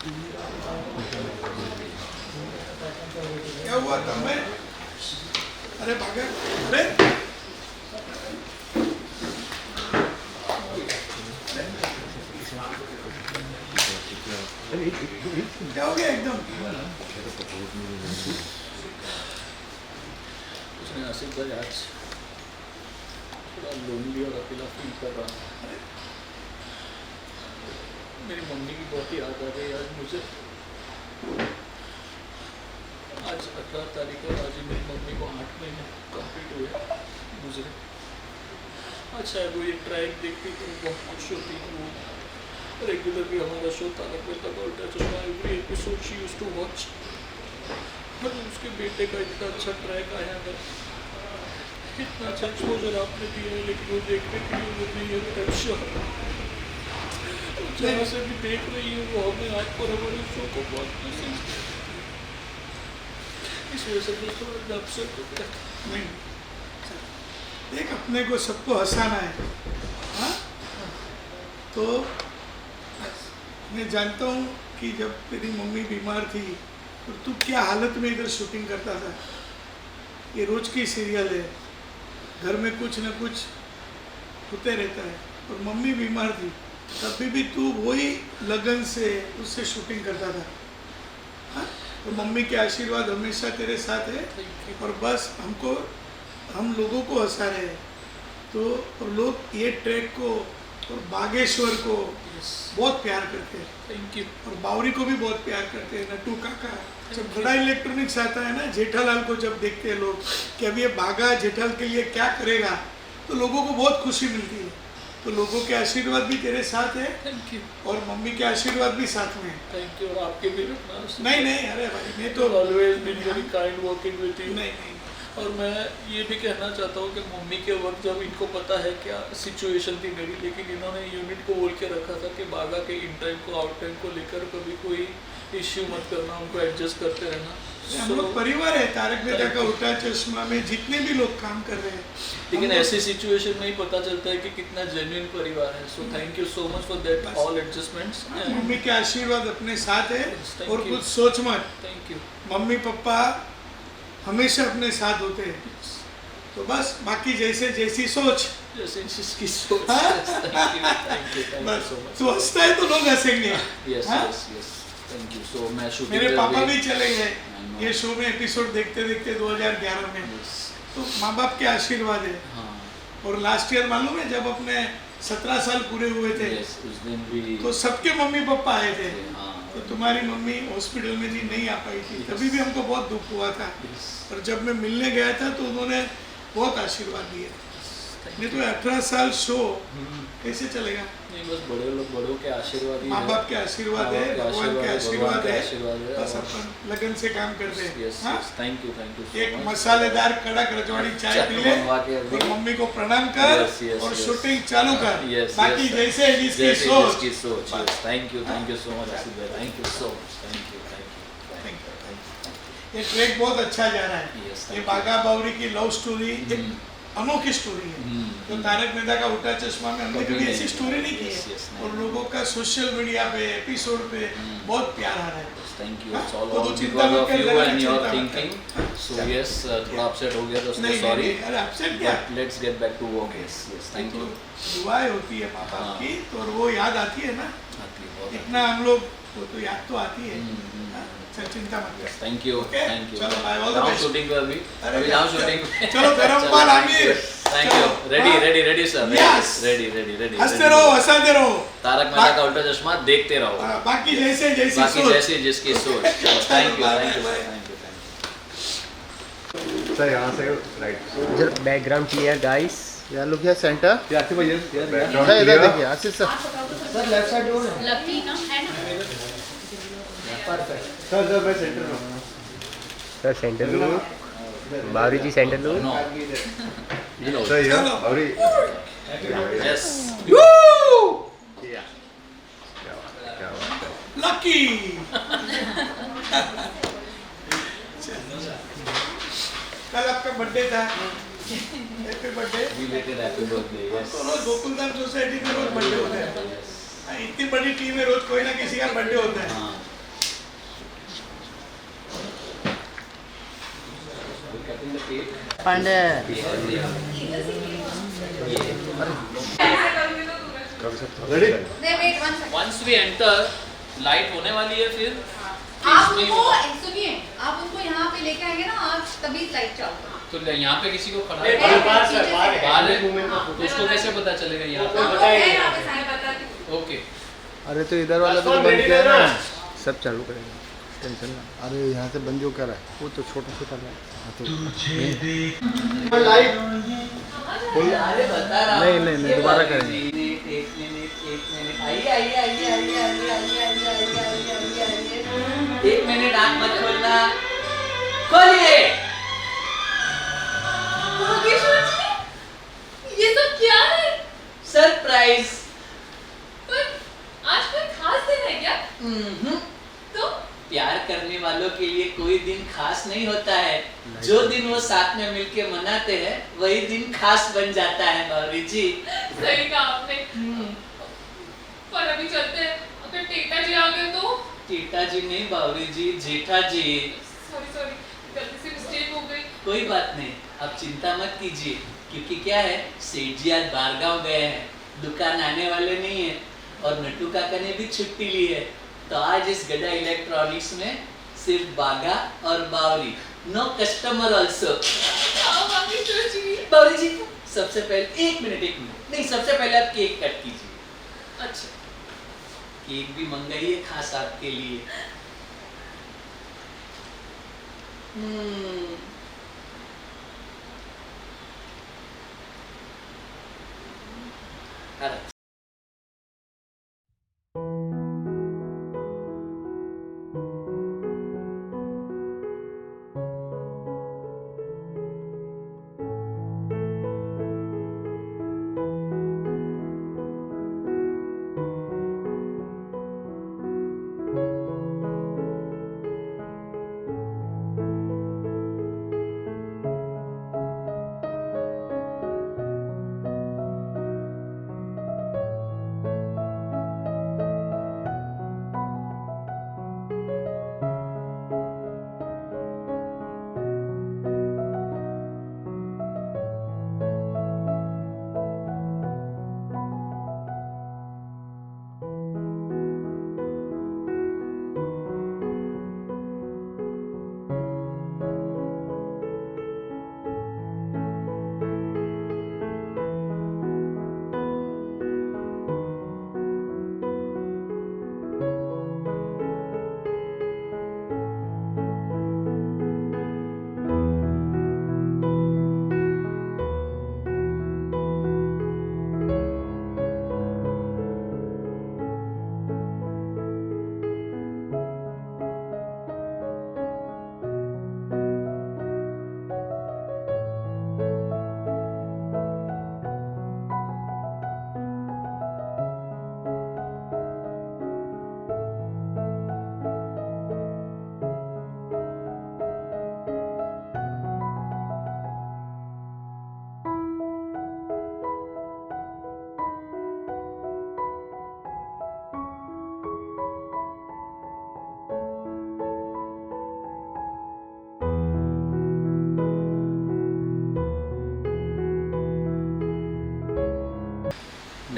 क्या हुआ तुम्हें? अरे भागा, अरे क्या हो गया एकदम? उसने आसिफ भाई आज थोड़ा लोनली और अकेला फील कर रहा है। मेरी मम्मी की बहुत याद आ गई आज मुझे। आज 18 तारीख है, आज ही मेरी मम्मी को 8 महीने कंप्लीट हुए मुझे। आज शायद वो ये ट्रैक देखती तो बहुत खुश होती। वो रेगुलरली हमारा शो तारक मेहता का उल्टा चश्मा every episode she used to watch. और उसके बेटे का इतना अच्छा ट्रैक आया है, इतना अच्छा एक्सपोजर आपने दिया है, लेकिन वो देखने के लिए वो नहीं है। जहाँ से भी देख रही है वो हमें आज पर हमारे शो को बहुत पसंद, इस वजह से मैं थोड़ा अपसेट हो गया। नहीं, देख अपने को सबको हंसाना है। हाँ, तो मैं जानता हूँ कि जब तेरी मम्मी बीमार थी तो तू क्या हालत में इधर शूटिंग करता था। ये रोज की सीरियल है, घर में कुछ न कुछ होते रहता है। और मम्मी बीमार थी तभी भी तू वही लगन से उससे शूटिंग करता था। हाँ, तो मम्मी के आशीर्वाद हमेशा तेरे साथ है। और बस हम लोगों को हंसा रहे हैं। तो और लोग ये ट्रैक को और बागेश्वर को बहुत प्यार करते हैं। Thank you. और बावरी को भी बहुत प्यार करते हैं। नट्टू काका, जब बड़ा इलेक्ट्रॉनिक्स आता है ना, जेठालाल को जब देखते हैं लोग कि अब ये बागा जेठाल के लिए क्या करेगा, तो लोगों को बहुत खुशी मिलती है। तो लोगों के आशीर्वाद भी तेरे साथ है। Thank you. और मम्मी के आशीर्वाद भी साथ में है। Thank you. और आपके भी नहीं, अरे भाई मैं तो always been very kind working with you. नहीं। और मैं ये भी कहना चाहता हूँ कि मम्मी के वक्त जब इनको पता है क्या सिचुएशन थी मेरी, लेकिन इन्होंने यूनिट को बोल के रखा था कि बागा के इन टाइम को आउट टाइम को लेकर कभी कोई इश्यू मत करना, उनको एडजस्ट करते रहना। हम लोग परिवार है। तारक मेहता का उल्टा चश्मा में जितने भी लोग काम कर रहे हैं, लेकिन ऐसी सिचुएशन में ही पता चलता है कि कितना जेन्युइन परिवार है। So thank you so much for that all adjustments. Mummy के आशीर्वाद अपने साथ है। Thank और you. कुछ सोच मत, थैंक यू। मम्मी पापा हमेशा अपने साथ होते हैं। तो बस बाकी जैसी सोच, जैसे जिसकी सोच। हाँ? थैंक यू बस सो मच। तू हंसता है तो लोग हंसेंगे। यस हाँ? Yes thank you. सो मैं शूटिंग मेरे पापा भी चले गए ये शो में एपिसोड देखते देखते 2011 में। तो माँ बाप के आशीर्वाद है। हाँ। और लास्ट ईयर मालूम है जब अपने 17 साल पूरे हुए थे, यस उस दिन भी तो सबके मम्मी पापा आए थे। हाँ। तो तुम्हारी मम्मी हॉस्पिटल में जी नहीं आ पाई थी, तभी भी हमको बहुत दुख हुआ था। और जब मैं मिलने गया था तो उन्होंने बहुत आशीर्वाद दिए। नहीं तो 18 साल शो कैसे चलेगा? नहीं, बस बड़ों के आशीर्वाद ही माँ है। बाप के आशीर्वाद है, भगवान के आशीर्वाद है। बस अपन लगन से काम करते हैं। यस हाँ? थैंक यू सो एक मच। मसालेदार कड़क रजवाड़ी चाय पी ले बनवा के अभी। और मम्मी को प्रणाम कर Yes, और yes. शूटिंग चालू कर। Yes, बाकी yes, जैसे जिसकी सोच। Yes thank you so much Asif भाई। Thank you so much. Thank you. ये ट्रैक बहुत अच्छा जा रहा है। Yes, ये thank बागा बावरी की लव स्टोरी एक अनोखी स्टोरी है। तो तारक मेहता का उल्टा चश्मा में हमने कभी ऐसी स्टोरी नहीं की है। और लोगों का सोशल मीडिया पे एपिसोड पे बहुत प्यार आ रहा है। Thank you. इट्स ऑल तो अबाउट चिंता बिकॉज़ मत ऑफ कर, यू जरा एंड योर चिंता मत थिंकिंग। कर। सो यस थोड़ा अपसेट हो गया तो नहीं, सॉरी। अरे अपसेट क्या, but let's get back to work. Yes thank you. दुआएं होती है माँ बाप की, तो और वो याद आती है ना। इतना हम लोग वो तो याद तो आती है। अच्छा, चिंता मत कर। Thank you. Thank you. चलो बाय, ऑल द जाओ बेस्ट। शूटिंग पे अभी अरे जाओ शूटिंग पे। चलो गरम पाल Aamir. Thank you. Ready sir. Yes. Ready हंसते रहो, हंसाते रहो। तारक मेहता का उल्टा चश्मा देखते रहो। बाकी जैसी बाकी सोच। जैसी जिसकी सोच। Thank you. सर यहाँ से राइट बैकग्राउंड क्लियर गाइस। यार लुक हियर सेंटर। आसिफ भैया सर इधर देखिए आशीष सर। लकी ना है ना। सर मैं सेंटर में हूँ। सर सेंटर लो, बावरी जी सेंटर लो। सर ये और यस। क्या बात है। लकी। कल आपका बर्थडे था। Happy birthday. Belated happy birthday. Yes. तो रोज गोकुलधाम सोसाइटी में रोज बर्थडे होता है। इतनी बड़ी टीम में रोज कोई ना किसी का बर्थडे होता है। पांडे Ready? नहीं wait one second once we enter light होने वाली है फिर आप इसमें- उनको सुनिए आप उनको यहाँ पे लेके आएंगे ना आप तभी लाइट चालू तो यहाँ पे किसी को खड़ा नहीं, है बाहर से, बाहर है। बाहर है हाँ, तो उसको कैसे पता चलेगा यहाँ हाँ, वो है यहाँ पे साइन बताती हूँ। पे ओके अरे तो इधर वाला तो बंद किया है ना सब चालू करेंगे टेंशन ना अरे यहाँ से बंद जो कर रहा है वो तो छोटा छोटा है अरे बता रहा नहीं, नहीं, नहीं, दोबारा करेंगे। एक मिनट आइए एक मिनट आँख मत खोलना खोलिए भाग्यश्री जी, ये सब क्या है? सरप्राइज पर आज कोई खास दिन है क्या? तो प्यार करने वालों के लिए कोई दिन खास नहीं होता है जो दिन वो साथ में मिलके मनाते हैं वही दिन खास बन जाता है गौरी जी सही कहा आपने। पर अभी चलते हैं, अगर टेटा जी आ गए तो? टीटा जी नहीं बावरी जी जेठा जी सॉरी गलती से मिस्टेक हो गई। कोई बात नहीं आप चिंता मत कीजिए क्योंकि क्या है सेठ जी आज बारगांव गए हैं दुकान आने वाले नहीं है और नट्टू काका ने भी छुट्टी ली है तो आज इस गड्ढा इलेक्ट्रॉनिक्स में सिर्फ बागा और बावरी नो कस्टमर ऑल्सो भाग्यश्री जी। बावरी जी सबसे पहले एक मिनट नहीं सबसे पहले आप केक कट कीजिए अच्छा केक भी मंगाइए खास आपके लिए अरे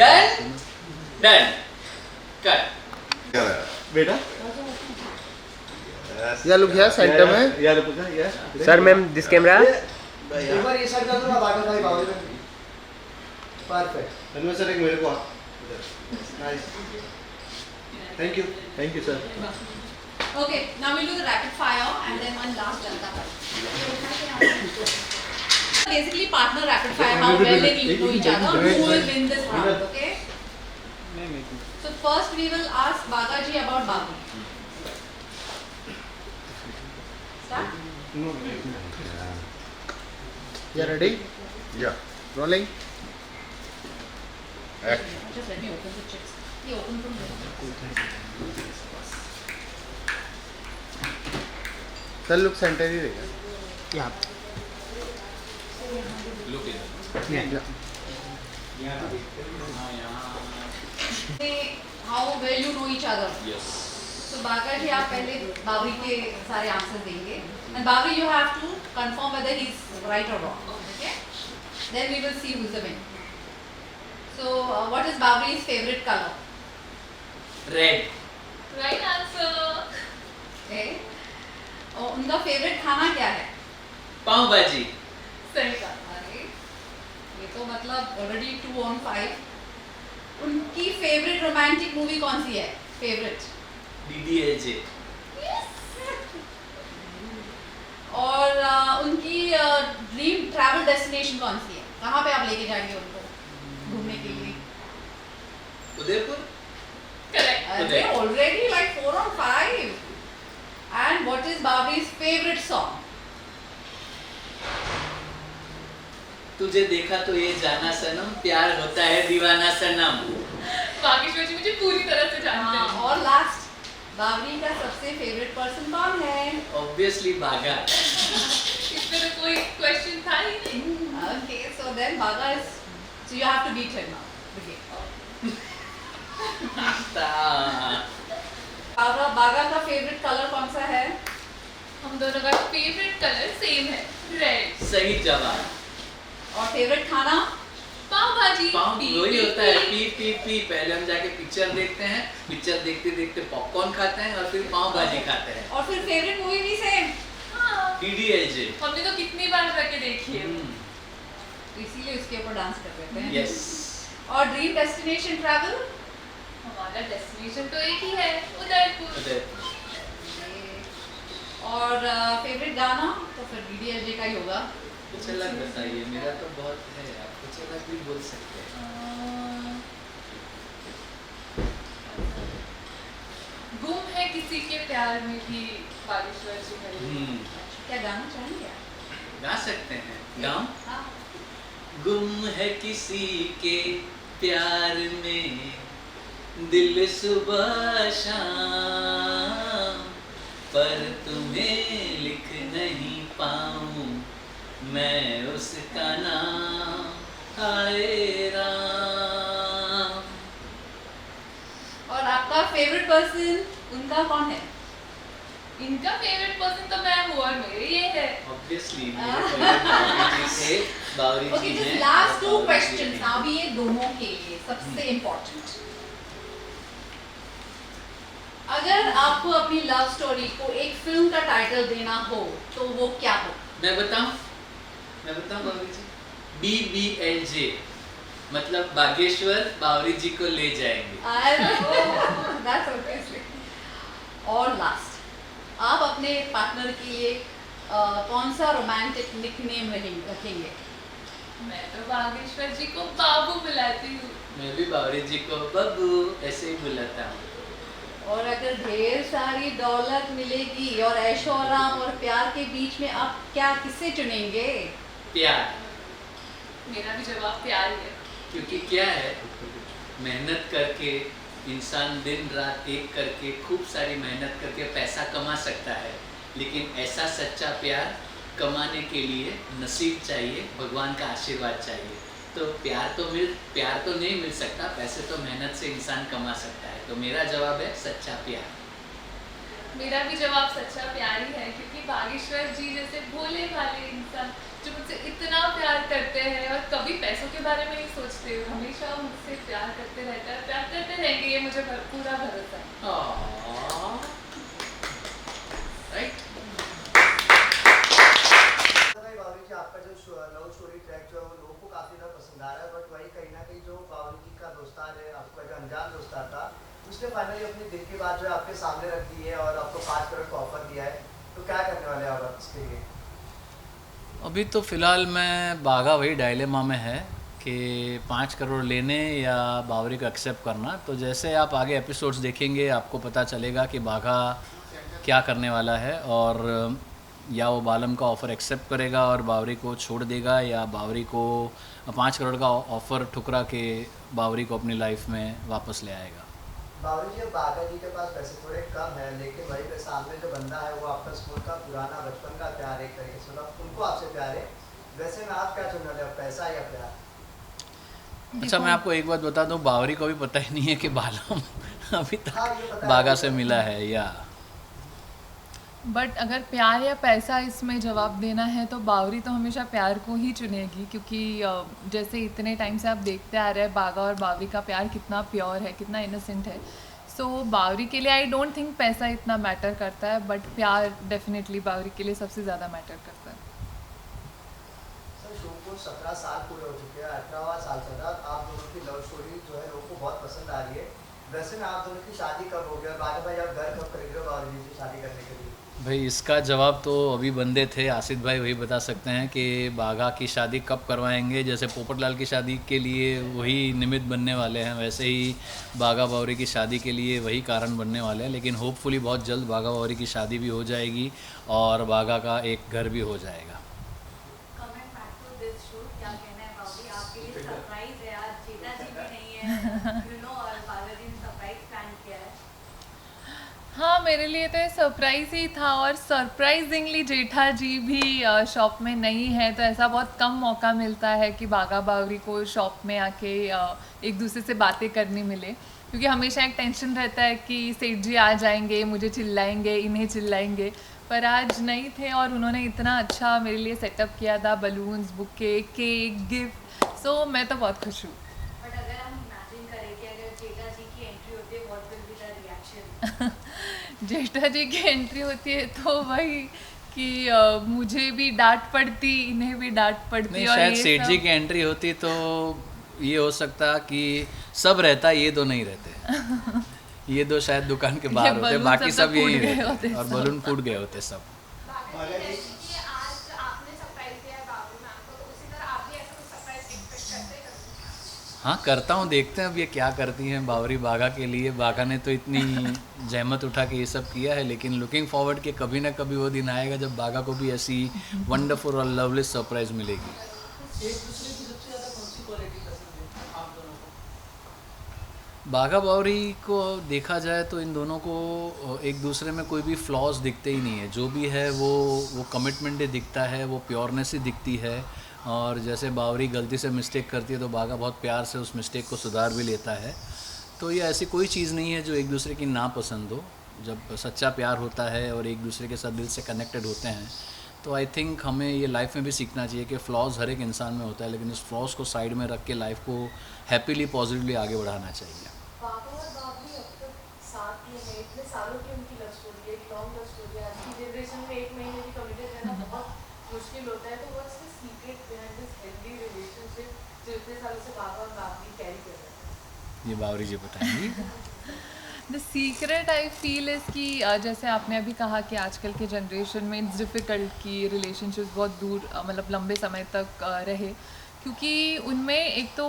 डन डन कट बेटा या लुक हियर सेंटर में यार पूछा यार सर मैम दिस कैमरा एक बार ये साइड कर दो ना बाकी भाई बावली में परफेक्ट तन्मय सर एक मेरे को nice thank you sir Okay, now we'll do the rapid fire and then one last Janata Party. Basically, partner rapid fire, how well they know each other, who will win this round, okay? So first we will ask Bagaji about Babu. Start? You ready? या Rolling. Just let me open the chips. You open from there. Sir look centre ही रहेगा यहाँ look इधर Say how well you know each other. Yes So So बागा जी आप पहले बावरी के सारे आंसर देंगे and Bawri you have to confirm whether he's right or wrong. Okay? Then we will see who's the winner. So what is Bavri's favorite color? Red. Right answer. Okay. और उनका favorite खाना क्या है? पाव भाजी. सही कहा. अरे ये तो मतलब already 2 on 5. उनकी favorite romantic movie कौन सी है? Favorite. DDLJ. और उनकी ड्रीम ट्रैवल डेस्टिनेशन कौन सी है? कहाँ पे आप लेके जाएंगे उनको घूमने के लिए? Udaipur. Correct. Uday. Already like 4 on 5. And what is Bavri's favorite song? तुझे देखा तो ये जाना सनम, प्यार होता है दीवाना सनम. बागेश्वर जी मुझे पूरी तरह से जानते हैं. और लास्ट बावरी का सबसे फेवरेट पर्सन कौन है? ऑब्वियसली बागा. इसमें तो कोई क्वेश्चन था ही नहीं. Okay, so then Baga is, so you have to beat him now. Okay. बागा का फेवरेट कलर कौन सा है? हम दोनों का फेवरेट कलर सेम है, रेड. सही जवाब. और फेवरेट खाना? पाव भाजी. पाव पी, वही पी, होता है. पी. P P P. पहले हम जाके पिक्चर देखते हैं, पिक्चर देखते देखते पॉपकॉर्न खाते हैं और फिर पाव भाजी खाते हैं. और फिर फेवरेट मूवी भी सेम? हाँ. DDLJ. हमने तो कितनी बार जाके देखी है. इसीलिए उसके ऊपर डांस कर रहे हैं. यस. और ड्रीम डेस्टिनेशन ट्रैवल? हमारा डेस्टिनेशन तो एक ही है, उदयपुर. उदयपुर. और फेवरेट गाना तो फिर DDLJ का ही होगा. कुछ अलग बताइए. मेरा तो बहुत है, आप कुछ अलग भी बोल सकते हैं. गुम है किसी के प्यार में भी बागेश्वर जी मेरे. क्या गाना चाहेंगे? गा सकते हैं. गाँव. हाँ. गुम है किसी के प्यार में दिल सुबह शाम, पर तुम्हें लिख नहीं पाऊं मैं उसका नाम. हाय राम. और आपका फेवरेट पर्सन उनका कौन है? इनका फेवरेट पर्सन तो मैं हूँ और मेरे ये है. ऑब्वियसली मेरे फेवरेट बावरी जी थे. बावरी ओके, जी जस्ट हैं. लास्ट 2 बावरी जी क्वेश्चंस हैं. अभी ये दोनों के लिए सबसे इम्पोर्टेंट. अगर आपको अपनी लव स्टोरी को एक फिल्म का टाइटल देना हो तो वो क्या हो? मैं बताऊं बावरी जी. BBLJ मतलब बागेश्वर बावरी जी को ले जाएंगे. That's obviously. और लास्ट आप अपने पार्टनर के लिए कौन सा रोमांटिक निकनेम रखेंगे? मैं तो बागेश्वर जी को बाबू बुलाती हूँ. मैं भी बावरी जी को बब्बू ऐसे ही बुलाता हूँ. और अगर ढेर सारी दौलत मिलेगी और ऐशो आराम और प्यार के बीच में आप क्या किसे चुनेंगे? प्यार. मेरा भी जवाब प्यार ही है. क्योंकि क्या है, मेहनत करके इंसान दिन रात एक करके खूब सारी मेहनत करके पैसा कमा सकता है, लेकिन ऐसा सच्चा प्यार कमाने के लिए नसीब चाहिए, भगवान का आशीर्वाद चाहिए. तो प्यार तो नहीं मिल सकता, पैसे तो मेहनत से इंसान कमा सकता है. तो मेरा जवाब है सच्चा प्यार. मेरा भी जवाब सच्चा प्यार ही है, क्योंकि बागेश्वर जी जैसे भोले भाले इंसान जो मुझसे इतना प्यार करते हैं और कभी पैसों के बारे में नहीं सोचते, हमेशा मुझसे प्यार करते रहते हैं, प्यार करते रहेंगे, ये मुझे पूरा भरोसा है. राइट. बावरी जी आपका जो लव स्टोरी ट्रैक जो है वो लोगों को काफ़ी ज़्यादा पसंद आ रहा है, बट वही कहीं ना कहीं जो बावरी जी का दोस्तार है, आपका जो अनजान दोस्तार था, उसने फाइनली अपनी दिल की बात जो है आपके सामने रख दी है और आपको 5 करोड़ का ऑफर दिया है. तो क्या करने वाले हैं आप इसके लिए? अभी तो फ़िलहाल मैं बागा वही डायलेमा में है कि 5 करोड़ लेने या बावरी को एक्सेप्ट करना. तो जैसे आप आगे एपिसोड्स देखेंगे आपको पता चलेगा कि बागा क्या करने वाला है, और या वो बालम का ऑफ़र एक्सेप्ट करेगा और बावरी को छोड़ देगा, या बावरी को 5 करोड़ का ऑफ़र ठुकरा के बावरी को अपनी लाइफ में वापस ले आएगा. बावरी जी बागा जी के पास पैसे थोड़े कम है, लेकिन वही पे सामने जो बंदा है वो आपका स्कूल का पुराना बचपन का प्यार, एक तरीके से मतलब उनको आपसे प्यार है. वैसे में आप क्या चुन रहे हो, पैसा या प्यार? अच्छा, मैं आपको एक बात बता दूं, बावरी को भी पता ही नहीं है कि बालम अभी हाँ, ये तक पता है बागा आपको। से मिला है या बट अगर प्यार या पैसा इसमें जवाब देना है तो बावरी तो हमेशा प्यार को ही चुनेगी, क्योंकि जैसे इतने टाइम से आप देखते आ रहे हैं बागा और बावरी का प्यार कितना प्योर है, कितना इनोसेंट है। सो बावरी के लिए आई डोंट थिंक पैसा इतना मैटर करता है, बट प्यार डेफिनेटली बावरी के लिए सबसे ज़्यादा मैटर करता है। सर शो को 17 साल पूरे हो चुके हैं, 18वां साल चल रहा है। आप दोनों की लव स्टोरी जो है लोगों को बहुत पसंद आ रही है। वैसे में आप दोनों की शादी कब हो गई और बागा भाई आप घर कब खरीद रहे हो बावरी जी से शादी करने के लिए? भाई इसका जवाब तो अभी बंदे थे आसिफ भाई वही बता सकते हैं कि बागा की शादी कब करवाएंगे। जैसे पोपटलाल की शादी के लिए वही निमित्त बनने वाले हैं, वैसे ही बागा बावरी की शादी के लिए वही कारण बनने वाले हैं। लेकिन होपफुली बहुत जल्द बागा बावरी की शादी भी हो जाएगी और बागा का एक घर भी हो जाएगा। Comment back to this shoot, क्या कहना है बावरी? आपके लिए सरप्राइज है आज, जेठा जी भी नहीं है, यू नो, और बागा जी ने सरप्राइज प्लान किया है। हाँ, मेरे लिए तो ये सरप्राइज ही था, और सरप्राइजिंगली जेठा जी भी शॉप में नहीं है, तो ऐसा बहुत कम मौका मिलता है कि बागा बावरी को शॉप में आके एक दूसरे से बातें करनी मिले, क्योंकि हमेशा एक टेंशन रहता है कि सेठ जी आ जाएंगे, मुझे चिल्लाएंगे, इन्हें चिल्लाएंगे, पर आज नहीं थे और उन्होंने इतना अच्छा मेरे लिए सेटअप किया था, बलून्स, बुके, केक, गिफ्ट। सो मैं तो बहुत खुश हूँ। बट अगर हम इमेजिन करें कि अगर जेठा जी की एंट्री होती है, what will be the reaction? Jetha ji की एंट्री होती है तो वही कि मुझे भी डांट पड़ती, इन्हें भी डांट पड़ती, नहीं, और शायद ये सेठ जी सब की एंट्री होती तो ये हो सकता कि सब रहता, ये दो नहीं रहते। ये दो शायद दुकान के बाहर होते, बलून बाकी सब सब तो यही फूट गए रहते होते और सब। बलून फूट गए होते सब। बागा जी आज आपने सरप्राइज दिया है बाबू मैम को, तो उसी तरह आप भी ऐसा कुछ सरप्राइज एक्सपेक्ट करते हैं? हाँ करता हूँ, देखते हैं अब ये क्या करती हैं बावरी बागा के लिए। बागा ने तो इतनी जहमत उठा के ये सब किया है, लेकिन लुकिंग फॉरवर्ड कि कभी ना कभी वो दिन आएगा जब बागा को भी ऐसी वंडरफुल और लवली सरप्राइज मिलेगी। एक दूसरे की सबसे ज़्यादा कौन सी क्वालिटी पसंद है आप दोनों को? बागा बावरी को देखा जाए तो इन दोनों को एक दूसरे में कोई भी फ्लॉज दिखते ही नहीं है। जो भी है वो कमिटमेंट ही दिखता है, वो प्योरनेस ही दिखती है। और जैसे बावरी गलती से मिस्टेक करती है तो बागा बहुत प्यार से उस मिस्टेक को सुधार भी लेता है। तो ये ऐसी कोई चीज़ नहीं है जो एक दूसरे की ना पसंद हो। जब सच्चा प्यार होता है और एक दूसरे के साथ दिल से कनेक्टेड होते हैं तो आई थिंक हमें ये लाइफ में भी सीखना चाहिए कि फ्लॉज हर एक इंसान में होता है, लेकिन इस फ्लॉज को साइड में रख के लाइफ को हैप्पीली पॉजिटिवली आगे बढ़ाना चाहिए। बाबा और बाबरी अब तक साथ में है, इतने सालों की उनकी लव स्टोरी है, एक लॉन्ग लव स्टोरी है। आज की जनरेशन में 1 महीने भी कमिटेड रहना बहुत मुश्किल होता है। तो what's the secret behind this healthy relationship जो इतने सालों से बाबा और बाबरी कैरी कर रहे हैं? ये बावरी जी बताएंगी। The secret I feel is कि जैसे आपने अभी कहा कि आजकल के जनरेशन में इट्स डिफ़िकल्ट कि रिलेशनशिप्स बहुत दूर मतलब लंबे समय तक रहे, क्योंकि उनमें एक तो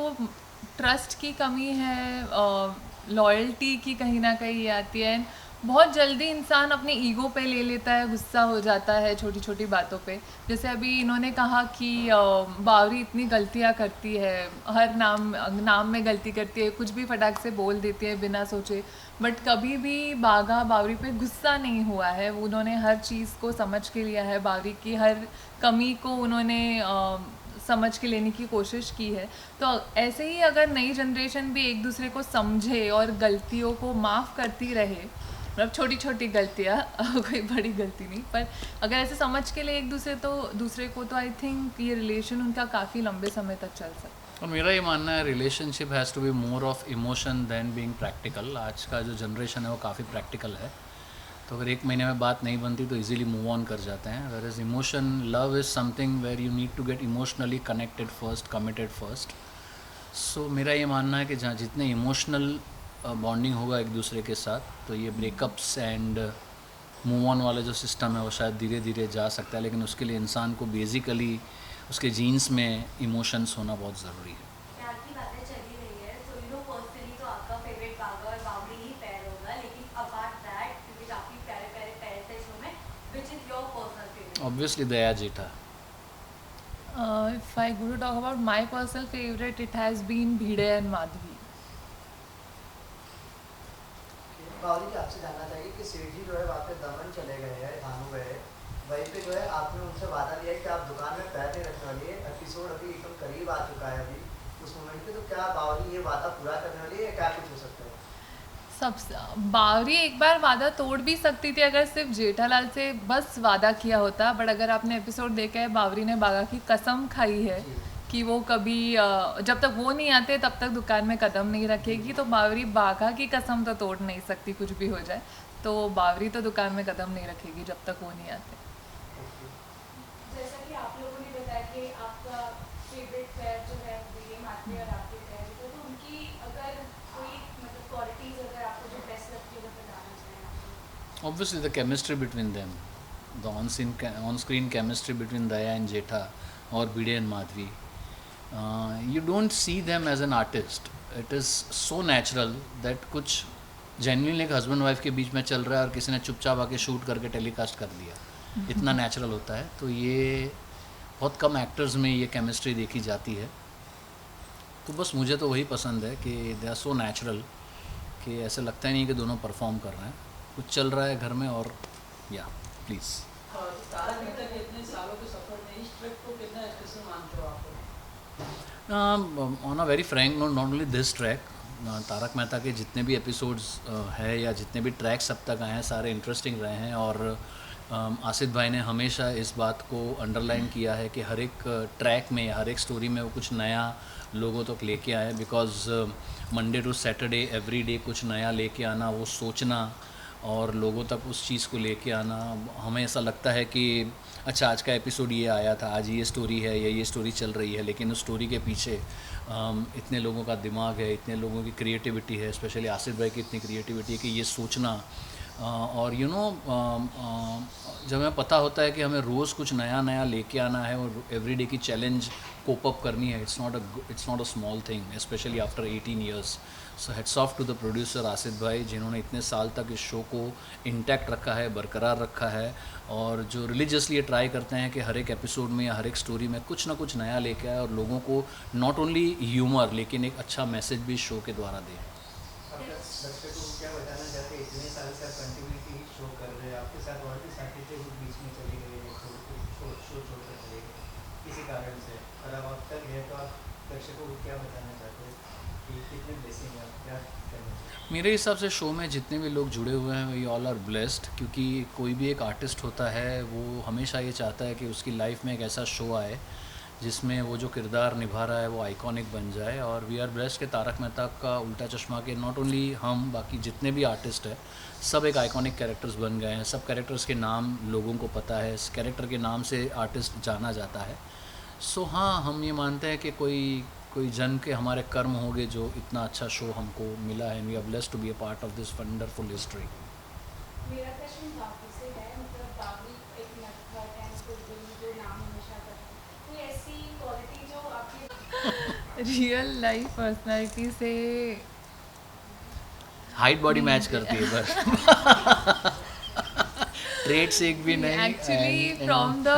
ट्रस्ट की कमी है, लॉयल्टी की कहीं ना कहीं आती है। बहुत जल्दी इंसान अपने ईगो पे ले लेता है, गुस्सा हो जाता है छोटी छोटी बातों पे। जैसे अभी इन्होंने कहा कि बावरी इतनी गलतियाँ करती है, हर नाम में गलती करती है, कुछ भी फटाक से बोल देती है बिना सोचे, बट कभी भी बागा बावरी पे गुस्सा नहीं हुआ है। उन्होंने हर चीज़ को समझ के लिया है, बावरी की हर कमी को उन्होंने समझ के लेने की कोशिश की है। तो ऐसे ही अगर नई जनरेशन भी एक दूसरे को समझे और गलतियों को माफ़ करती रहे, मतलब छोटी छोटी गलतियाँ, कोई बड़ी गलती नहीं, पर अगर ऐसे समझ के लिए एक दूसरे को तो आई थिंक ये रिलेशन उनका काफ़ी लंबे समय तक चल सकता है। और मेरा ये मानना है relationship has to be more of emotion than being practical. आज का जो जनरेशन है वो काफ़ी प्रैक्टिकल है, तो अगर 1 महीने में बात नहीं बनती तो इजीली मूव ऑन कर जाते हैं। अगर is emotion, love is something where you need to get emotionally connected first, committed first. So मेरा ये मानना है कि जहाँ जितने इमोशनल बॉन्डिंग होगा एक दूसरे के साथ, तो ये ब्रेकअप्स एंड मूव ऑन वाला जो सिस्टम है वो शायद धीरे धीरे जा सकता है, लेकिन उसके लिए इंसान को बेसिकली उसके जीन्स में इमोशंस होना बहुत ज़रूरी है। प्यार की बातें चली रही है, तो यू नो पर्सनली तो आपका फेवरेट बागा और बावरी ही पेयर होगा, लेकिन अपार्ट दैट क्योंकि काफी प्यारे प्यारे पेयर थे शो में, which is your personal favourite? Obviously Daya Jetha. If I go to talk about my personal favourite, it has been Bhide and Madhavi. Bawri ji आपसे जानना चाहिए कि सेठ जी जो है वहाँ पे दमन चले गए हैं, धानु गए, वहीं पे जो है आपने उनसे वादा लिया है कि आप दुकान में पैर नहीं रखने वाली है। एपिसोड अभी एकदम करीब आ चुका है अभी उस मोमेंट पे, तो क्या बावरी ये वादा पूरा करने वाली है या क्या कुछ हो सकता है? सब बावरी एक बार वादा तोड़ भी सकती थी अगर सिर्फ जेठालाल से बस वादा किया होता, बट अगर आपने एपिसोड देखा है बावरी ने बागा की कसम खाई है कि वो कभी जब तक वो नहीं आते तब तक दुकान में कदम नहीं रखेगी, तो बावरी बागा की कसम तो तोड़ नहीं सकती कुछ भी हो जाए, तो बावरी तो दुकान में कदम नहीं रखेगी जब तक वो नहीं आते। जैसा कि आप लोगों ने बताया कि आपका फेवरेट पेयर जो है ये माधवी और आपके पेयर, तो उनकी अगर कोई मतलब क्वालिटीज अगर आपको जो बेस्ट लगती है वो बताना चाहें आप। Obviously, the chemistry between them, the on-screen chemistry between Daya and Jetha or Bide and Madhvi. You don't see them as an artist. It is so natural that कुछ genuinely एक husband wife के बीच में चल रहा है और किसी ने चुपचाप आके शूट करके टेलीकास्ट कर दिया, इतना नेचुरल होता है। तो ये बहुत कम एक्टर्स में ये केमिस्ट्री देखी जाती है, तो बस मुझे तो वही पसंद है कि दे आर सो नेचुरल कि ऐसे लगता ही नहीं कि दोनों परफॉर्म कर रहे हैं, कुछ चल रहा है घर में। और या प्लीज़ तारक मेहता के इतने सालों के सफर में इस ट्रैक को कितना स्पेशल मानते हो आप? On a very frank note, not only this track, Taarak Mehta के जितने भी एपिसोड्स है या जितने भी ट्रैक्स अब तक आए हैं सारे इंटरेस्टिंग रहे हैं। और आसिफ भाई ने हमेशा इस बात को अंडरलाइन किया है कि हर एक ट्रैक में या हर एक स्टोरी में वो कुछ नया लोगों तक लेके आए, because Monday to Saturday every day कुछ नया लेके आना, वो सोचना और लोगों तक उस चीज़ को लेके आना। हमें ऐसा लगता है कि अच्छा आज का एपिसोड ये आया था, आज ये स्टोरी है या ये स्टोरी चल रही है, लेकिन उस स्टोरी के पीछे इतने लोगों का दिमाग है, इतने लोगों की क्रिएटिविटी है, स्पेशली आसिफ भाई की इतनी क्रिएटिविटी है कि ये सोचना और यू नो जब हमें पता होता है कि हमें रोज़ कुछ नया नया लेके आना है और एवरी डे की चैलेंज कोप अप करनी है, it's not a small thing specially after 18 years. So heads off to the producer Asif भाई, जिन्होंने इतने साल तक इस शो को इंटैक्ट रखा है, बरकरार रखा है, और जो रिलीजियसली ट्राई करते हैं कि हर एक एपिसोड में या हर एक स्टोरी में कुछ ना कुछ नया लेके आए और लोगों को नॉट ओनली ह्यूमर लेकिन एक अच्छा मैसेज भी शो के द्वारा दें। दर्शकों को क्या बताना चाहते हैं, इतने साल से आप कंटिन्यूटी शो कर रहे हैं, आपके साथ और भी साथी थे वो बीच में चले गए, शो छोड़कर चले गए किसी कारण से, और अब तक है, तो आप दर्शकों को क्या बताना चाहते हैं कि कितने ब्लेसिंग है, आप क्या कहना चाहते हैं? मेरे हिसाब से शो में जितने भी लोग जुड़े हुए हैं वी ऑल आर ब्लेस्ड, क्योंकि कोई भी एक आर्टिस्ट होता है वो हमेशा ये चाहता है कि उसकी लाइफ में एक ऐसा शो आए जिसमें वो जो किरदार निभा रहा है वो आइकॉनिक बन जाए। और वी आर ब्लेस्ड के तारक मेहता का उल्टा चश्मा के नॉट ओनली हम, बाकी जितने भी आर्टिस्ट हैं सब एक आइकॉनिक कैरेक्टर्स बन गए हैं। सब कैरेक्टर्स के नाम लोगों को पता है, इस कैरेक्टर के नाम से आर्टिस्ट जाना जाता है। सो हाँ, हम ये मानते हैं कि कोई जन्म के हमारे कर्म होंगे जो इतना अच्छा शो हमको मिला है। We are blessed to be a part of this wonderful history. मेरा क्वेश्चन बाकी से है, मतलब बाकी एक नटखट एंड कुलबुल जो नाम हमेशा करते हैं, कोई ऐसी क्वालिटी जो आपकी रियल लाइफ पर्सनालिटी से हाइट बॉडी मैच करती है बस ट्रेड्स एक भी नहीं। एक्चुअली फ्रॉम द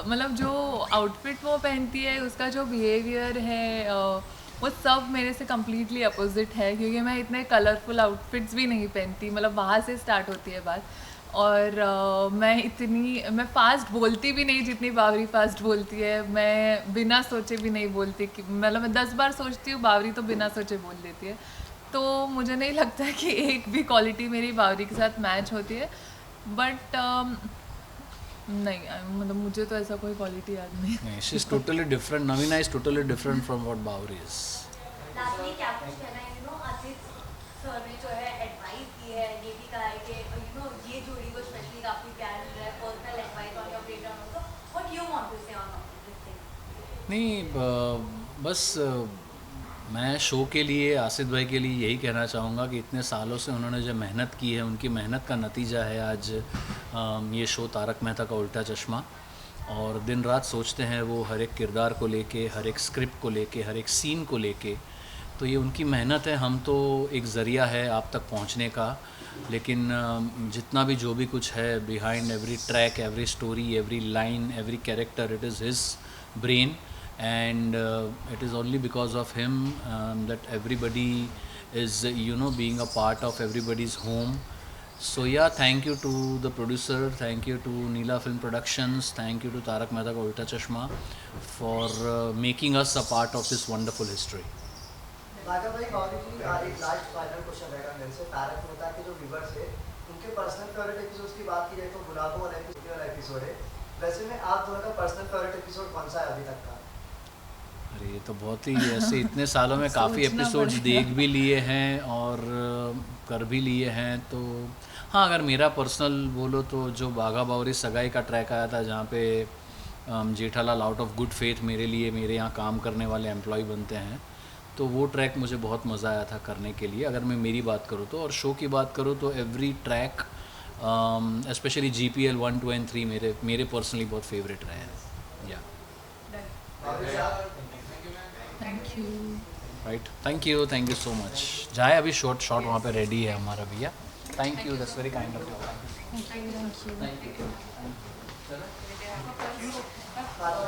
मतलब जो आउटफिट वो पहनती है, उसका जो बिहेवियर है वो सब मेरे से कम्प्लीटली अपोजिट है, क्योंकि मैं इतने कलरफुल आउटफिट्स भी नहीं पहनती, मतलब वहाँ से स्टार्ट होती है बात। और मैं फ़ास्ट बोलती भी नहीं जितनी बावरी फ़ास्ट बोलती है। मैं बिना सोचे भी नहीं बोलती, कि मतलब मैं 10 बार सोचती हूँ, बावरी तो बिना सोचे बोल देती है। तो मुझे नहीं लगता कि एक भी क्वालिटी मेरी बावरी के साथ मैच होती है, बट नहीं, मतलब मुझे तो ऐसा कोई क्वालिटी याद नहीं। She is totally different. Naveena is totally different from what Bawri is. Lastly क्या कुछ कहना है, अजीत सर ने जो है एडवाइस दी है, ये भी कहा है कि ये जोड़ी को स्पेशली काफी प्यार मिल रहा है, personal advice on your platform also, what you want to say on this thing? नहीं, बस मैं शो के लिए, आसिफ भाई के लिए यही कहना चाहूँगा कि इतने सालों से उन्होंने जो मेहनत की है, उनकी मेहनत का नतीजा है आज ये शो तारक मेहता का उल्टा चश्मा। और दिन रात सोचते हैं वो हर एक किरदार को लेके, हर एक स्क्रिप्ट को लेके, हर एक सीन को लेके। तो ये उनकी मेहनत है, हम तो एक ज़रिया है आप तक पहुंचने का। लेकिन जितना भी जो भी कुछ है behind every track, every story, every line, every character, it is his brain, and it is only because of him that everybody is being a part of everybody's home. So yeah, thank you to the producer, thank you to Neela Film Productions, thank you to Tarak Mehta Ka Ulta Chashma for making us a part of this wonderful history. भागा भाई बावरी जी एक last final question रहेगा मेरे से। तारक मेहता के जो viewers है उनके पर्सनल फेवरेट एपिसोड्स की बात की जाए तो गुलाबो वाला एपिसोड है। वैसे में आप दोनों का पर्सनल फेवरेट एपिसोड कौन सा है अभी तक का? अरे ये तो बहुत ही ऐसे इतने सालों में काफ़ी एपिसोड्स देख भी लिए हैं और कर भी लिए हैं। तो हाँ, अगर मेरा पर्सनल बोलो तो जो बाघा बावरी सगाई का ट्रैक आया था जहाँ पे Jethalal out of good faith मेरे लिए मेरे यहाँ काम करने वाले एम्प्लॉय बनते हैं, तो वो ट्रैक मुझे बहुत मज़ा आया था करने के लिए, अगर मैं मेरी बात करूँ तो। और शो की बात करूँ तो every track specially GPL 1, 2 and 3 मेरे पर्सनली बहुत फेवरेट रहे हैं। या thank you. Right, thank you so much. जाए अभी शॉट वहाँ पे रेडी है हमारा भैया। Thank you, that's very kind of you. Thank you.